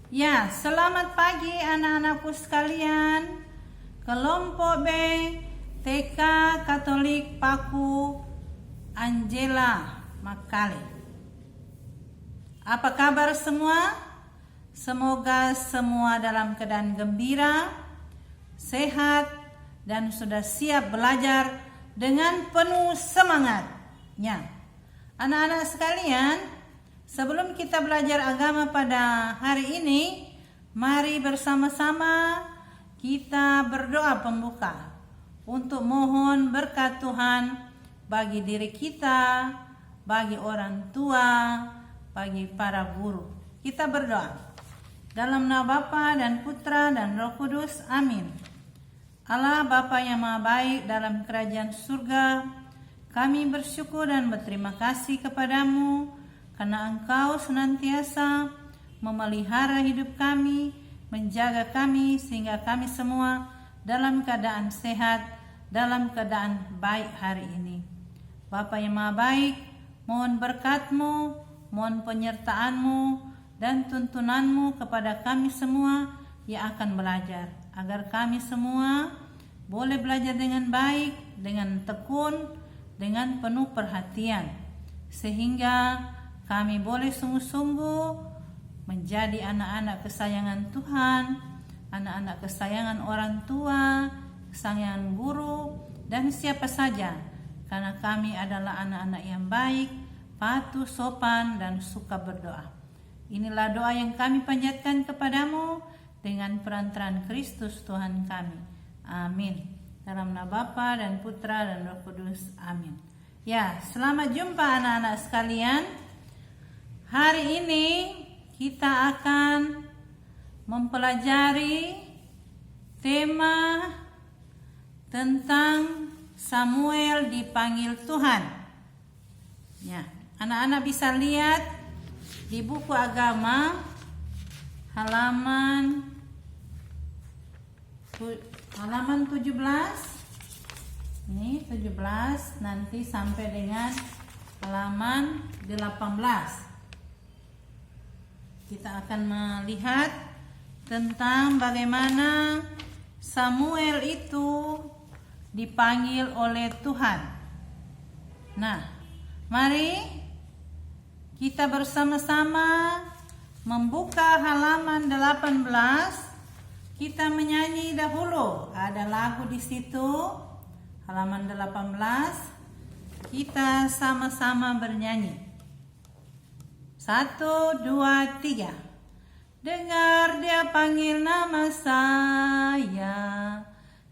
Ya, selamat pagi anak-anakku sekalian. Kelompok B TK Katolik Paku Angela Makale. Apa kabar semua? Semoga semua dalam keadaan gembira, sehat, dan sudah siap belajar dengan penuh semangatnya. Anak-anak sekalian, sebelum kita belajar agama pada hari ini, mari bersama-sama kita berdoa pembuka untuk mohon berkat Tuhan bagi diri kita, bagi orang tua, bagi para guru. Kita berdoa. Dalam nama Bapa dan Putra dan Roh Kudus, amin. Allah Bapa yang Maha Baik dalam kerajaan surga, kami bersyukur dan berterima kasih kepadamu karena Engkau senantiasa memelihara hidup kami, menjaga kami sehingga kami semua dalam keadaan sehat, dalam keadaan baik hari ini. Bapa yang Maha Baik, mohon berkat-Mu, mohon penyertaan-Mu dan tuntunanmu kepada kami semua yang akan belajar, agar kami semua boleh belajar dengan baik, dengan tekun, dengan penuh perhatian, sehingga kami boleh sungguh-sungguh menjadi anak-anak kesayangan Tuhan, anak-anak kesayangan orang tua, kesayangan guru, dan siapa saja, karena kami adalah anak-anak yang baik, patuh, sopan, dan suka berdoa. Inilah doa yang kami panjatkan kepadamu dengan perantaraan Kristus Tuhan kami. Amin. Dalam nama Bapa dan Putra dan Roh Kudus. Amin. Ya, selamat jumpa anak-anak sekalian. Hari ini kita akan mempelajari tema tentang Samuel dipanggil Tuhan. Ya, anak-anak bisa lihat di buku agama halaman 17. Ini 17 nanti sampai dengan halaman 18. Kita akan melihat tentang bagaimana Samuel itu dipanggil oleh Tuhan. Nah, mari kita bersama-sama membuka halaman 18. Kita menyanyi dahulu. Ada lagu di situ. Halaman 18. Kita sama-sama bernyanyi. 1, 2, 3. Dengar dia panggil nama saya.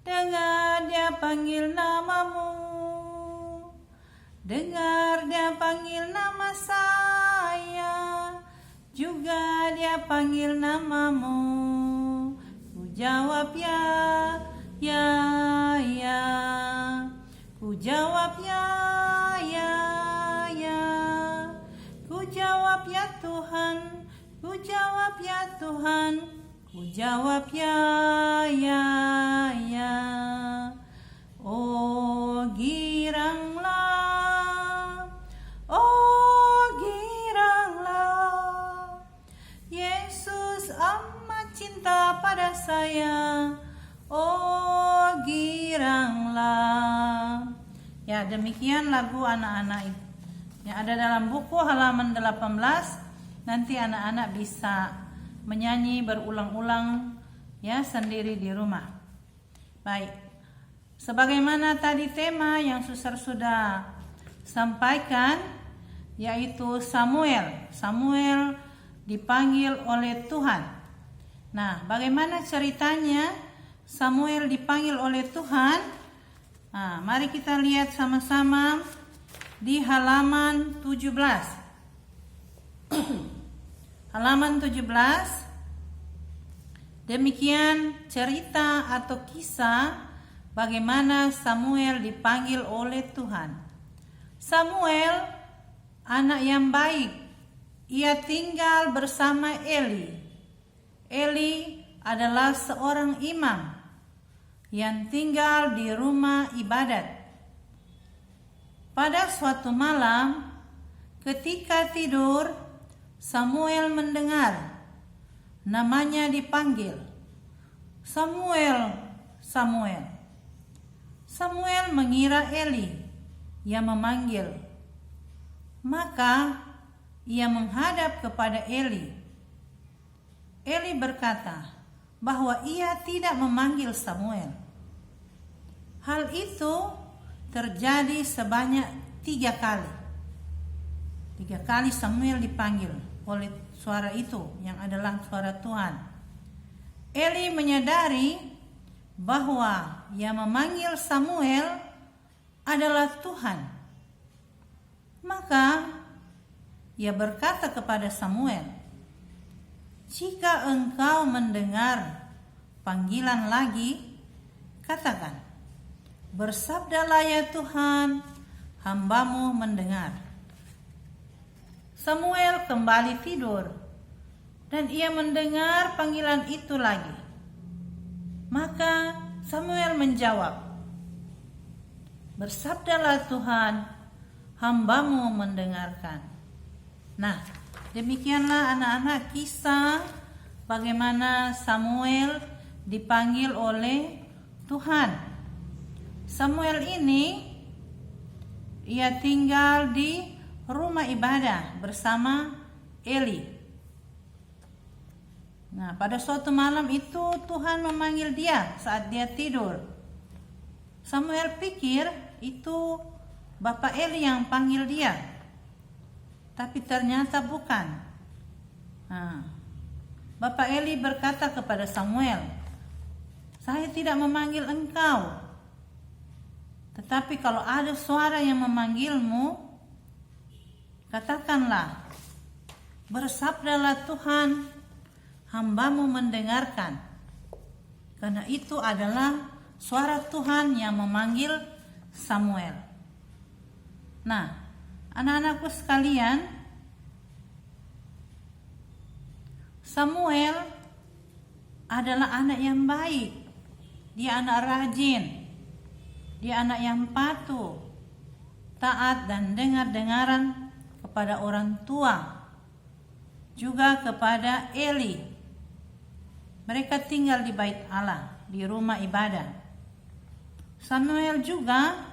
Dengar dia panggil namamu. Dengar dia panggil nama saya, juga dia panggil namamu. Ku jawab ya, ya, ya. Ku jawab ya, ya, ya. Ku jawab ya Tuhan, ku jawab ya Tuhan. Ku jawab ya, ya, ya. Oh giranglah, oh giranglah, Yesus amat cinta pada saya. Oh giranglah. Ya, demikian lagu anak-anak yang ada dalam buku halaman 18. Nanti anak-anak bisa menyanyi berulang-ulang ya sendiri di rumah. Baik. Sebagaimana tadi tema yang Suster sudah sampaikan, yaitu Samuel. Samuel dipanggil oleh Tuhan. Nah, bagaimana ceritanya Samuel dipanggil oleh Tuhan? Nah, mari kita lihat sama-sama di halaman 17. Halaman 17. Demikian cerita atau kisah bagaimana Samuel dipanggil oleh Tuhan. Samuel, anak yang baik. Ia tinggal bersama Eli. Eli adalah seorang imam yang tinggal di rumah ibadat. Pada suatu malam, ketika tidur, Samuel mendengar namanya dipanggil, Samuel, Samuel. Samuel mengira Eli yang memanggil. Maka ia menghadap kepada Eli. Eli berkata bahwa ia tidak memanggil Samuel. Hal itu terjadi sebanyak 3 kali. 3 kali Samuel dipanggil oleh suara itu yang adalah suara Tuhan. Eli menyadari bahwa yang memanggil Samuel adalah Tuhan. Maka ia berkata kepada Samuel, "Jika engkau mendengar panggilan lagi, katakan, bersabdalah ya Tuhan, hambamu mendengar." Samuel kembali tidur dan ia mendengar panggilan itu lagi. Maka Samuel menjawab, "Bersabdalah Tuhan, hambamu mendengarkan." Nah, demikianlah anak-anak kisah bagaimana Samuel dipanggil oleh Tuhan. Samuel ini ia tinggal di rumah ibadah bersama Eli. Nah, pada suatu malam itu Tuhan memanggil dia saat dia tidur. Samuel pikir itu Bapak Eli yang panggil dia, tapi ternyata bukan. Nah, Bapak Eli berkata kepada Samuel, "Saya tidak memanggil engkau. Tetapi kalau ada suara yang memanggilmu, katakanlah, bersabdalah Tuhan, hambamu mendengarkan." Karena itu adalah suara Tuhan yang memanggil Samuel. Nah, anak-anakku sekalian, Samuel adalah anak yang baik. Dia anak rajin. Dia anak yang patuh, taat dan dengar-dengaran kepada orang tua, juga kepada Eli. Mereka tinggal di bait Allah, di rumah ibadah. Samuel juga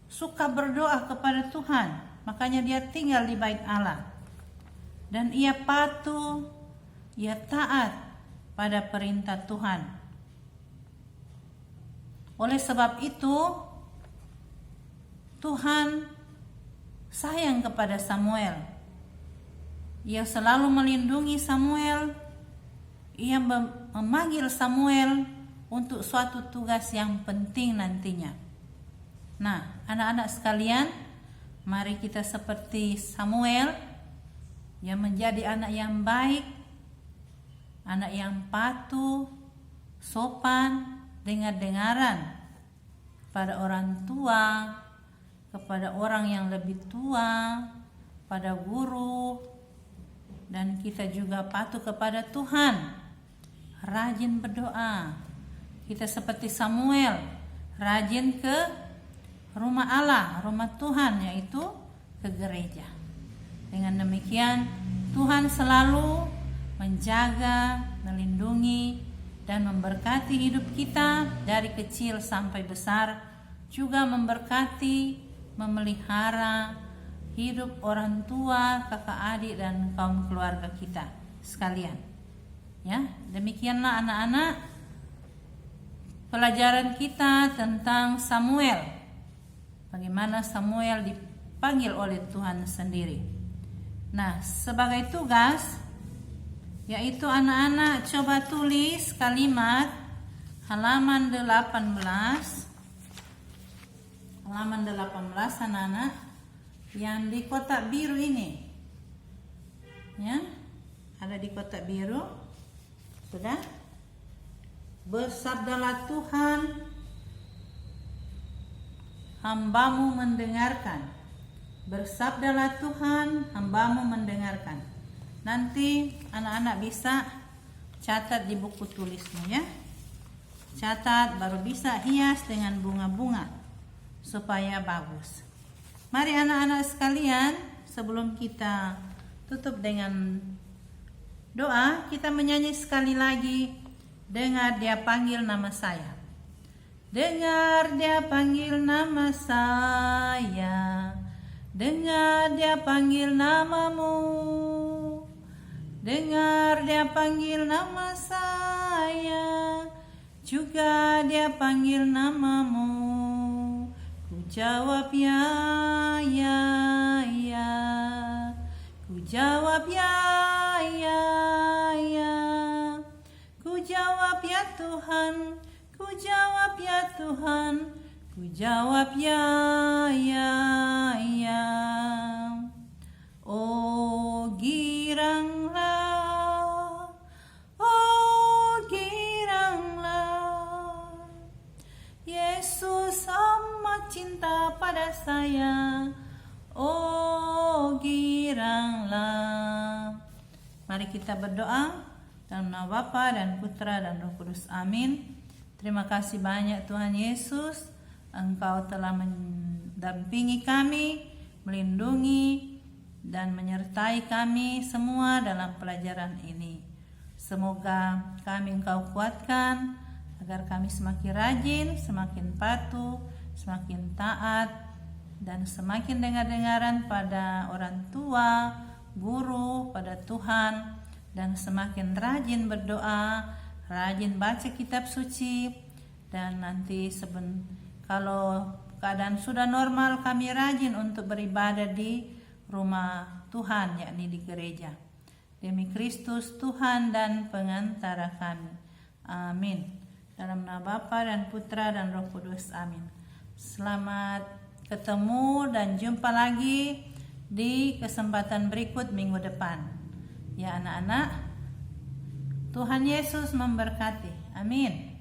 suka berdoa kepada Tuhan, makanya dia tinggal di bait Allah. Dan ia patuh, ia taat pada perintah Tuhan. Oleh sebab itu, Tuhan sayang kepada Samuel. Ia selalu melindungi Samuel. Ia memanggil Samuel untuk suatu tugas yang penting nantinya. Nah, anak-anak sekalian, mari kita seperti Samuel yang menjadi anak yang baik, anak yang patuh, sopan, dengar-dengaran pada orang tua, kepada orang yang lebih tua, pada guru, dan kita juga patuh kepada Tuhan. Rajin berdoa. Kita seperti Samuel, rajin ke rumah Allah, rumah Tuhan, yaitu ke gereja. Dengan demikian, Tuhan selalu menjaga, melindungi, dan memberkati hidup kita dari kecil sampai besar, juga memberkati, memelihara hidup orang tua, kakak adik, dan kaum keluarga kita sekalian. Ya, demikianlah anak-anak pelajaran kita tentang Samuel. Bagaimana Samuel dipanggil oleh Tuhan sendiri. Nah, sebagai tugas, yaitu anak-anak coba tulis kalimat halaman 18. Halaman 18 anak-anak yang di kotak biru ini. Ya, ada di kotak biru. Sudah? Bersabdalah Tuhan, hambamu mendengarkan. Bersabdalah Tuhan, hambamu mendengarkan. Nanti anak-anak bisa catat di buku tulismu ya. Catat, baru bisa hias dengan bunga-bunga supaya bagus. Mari anak-anak sekalian, sebelum kita tutup dengan doa, kita menyanyi sekali lagi. Dengar dia panggil nama saya. Dengar dia panggil nama saya. Dengar dia panggil namamu. Dengar dia panggil nama saya. Juga dia panggil namamu. Ku jawab ya, ya, ya. Ku jawab ya, ya, ya. Ku jawab ya Tuhan, ku jawab ya Tuhan, ku jawab ya, ya, ya. Oh giranglah, oh giranglah. Yesus amat cinta pada saya. Oh giranglah. Mari kita berdoa dalam nama Bapa dan Putra dan Roh Kudus. Amin. Terima kasih banyak Tuhan Yesus. Engkau telah mendampingi kami, melindungi dan menyertai kami semua dalam pelajaran ini. Semoga kami Engkau kuatkan agar kami semakin rajin, semakin patuh, semakin taat, dan semakin dengar-dengaran pada orang tua, guru, pada Tuhan, dan semakin rajin berdoa, rajin baca kitab suci, dan nanti kalau keadaan sudah normal, kami rajin untuk beribadah di rumah Tuhan, yakni di gereja. Demi Kristus Tuhan dan pengantara kami. Amin. Dalam nama Bapa dan Putra dan Roh Kudus. Amin. Selamat ketemu dan jumpa lagi di kesempatan berikut minggu depan. Ya anak-anak, Tuhan Yesus memberkati. Amin.